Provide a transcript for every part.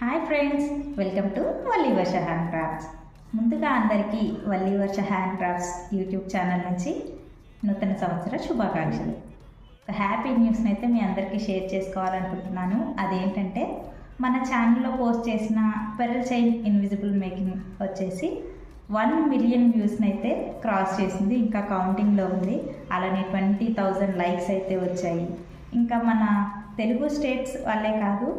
Hi friends, welcome to Valli Varsha hand crafts. ముందుగా అందరికీ వల్లి వర్ష hand crafts YouTube channel నుంచి నూతన సంవత్సర శుభాకాంక్షలు. ఒక హ్యాపీ న్యూస్ని అయితే మీ అందరికీ షేర్ చేసుకోవాలనుకుంటున్నాను. అదేంటంటే మన ఛానల్లో పోస్ట్ చేసిన పెరల్ చైన్ ఇన్విజిబుల్ మేకింగ్ వచ్చేసి 1 మిలియన్ వ్యూస్ని అయితే క్రాస్ చేసింది. ఇంకా కౌంటింగ్లో ఉంది. అలానే 20,000 లైక్స్ అయితే వచ్చాయి. ఇంకా మన తెలుగు స్టేట్స్ వాళ్ళే కాదు,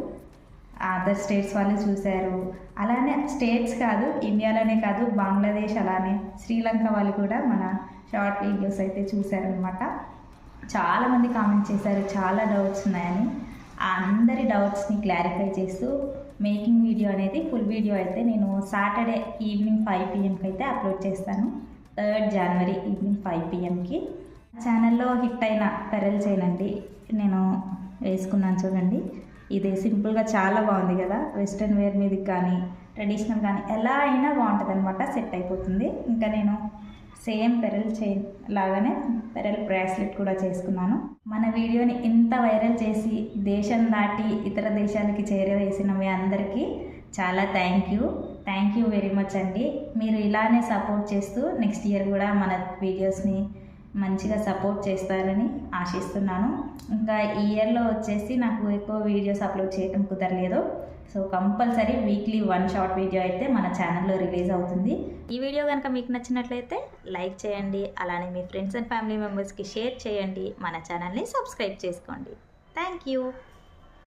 అదర్ స్టేట్స్ వాళ్ళు చూశారు. అలానే స్టేట్స్ కాదు, ఇండియాలోనే కాదు, బంగ్లాదేశ్ అలానే శ్రీలంక వాళ్ళు కూడా మన షార్ట్ వీడియోస్ అయితే చూశారనమాట. చాలామంది కామెంట్ చేశారు చాలా డౌట్స్ ఉన్నాయని. ఆ అందరి డౌట్స్ని క్లారిఫై చేస్తూ మేకింగ్ వీడియో అనేది ఫుల్ వీడియో అయితే నేను సాటర్డే ఈవినింగ్ 5 PM అయితే అప్లోడ్ చేస్తాను. 3rd జనవరి ఈవినింగ్ 5 PMకి. ఛానల్లో హిట్ అయిన పెరల్ చైన్ అండి నేను వేసుకున్నాను. చూడండి, ఇది సింపుల్గా చాలా బాగుంది కదా. వెస్ట్రన్ వేర్ మీదకి కానీ ట్రెడిషనల్ కానీ ఎలా అయినా బాగుంటుంది అనమాట, సెట్ అయిపోతుంది. ఇంకా నేను సేమ్ పెరల్ చైన్ లాగానే పెరల్ బ్రాస్లెట్ కూడా చేసుకున్నాను. మన వీడియోని ఇంత వైరల్ చేసి దేశం దాటి ఇతర దేశాలకి చేరవేసిన మీ అందరికీ చాలా థ్యాంక్ యూ వెరీ మచ్ అండి. మీరు ఇలానే సపోర్ట్ చేస్తూ నెక్స్ట్ ఇయర్ కూడా మన వీడియోస్ని మంచిగా సపోర్ట్ చేస్తారని ఆశిస్తున్నాను. ఇంకా ఈ ఇయర్లో వచ్చేసి నాకు ఎక్కువ వీడియోస్ అప్లోడ్ చేయడం కుదరలేదు. So compulsory weekly 1 short video అయితే మన ఛానల్లో రిలీజ్ అవుతుంది. ఈ వీడియో కనుక మీకు నచ్చినట్లయితే లైక్ చేయండి. అలానే మీ ఫ్రెండ్స్ అండ్ ఫ్యామిలీ మెంబర్స్కి షేర్ చేయండి. మన ఛానల్ని సబ్స్క్రైబ్ చేసుకోండి. Thank you.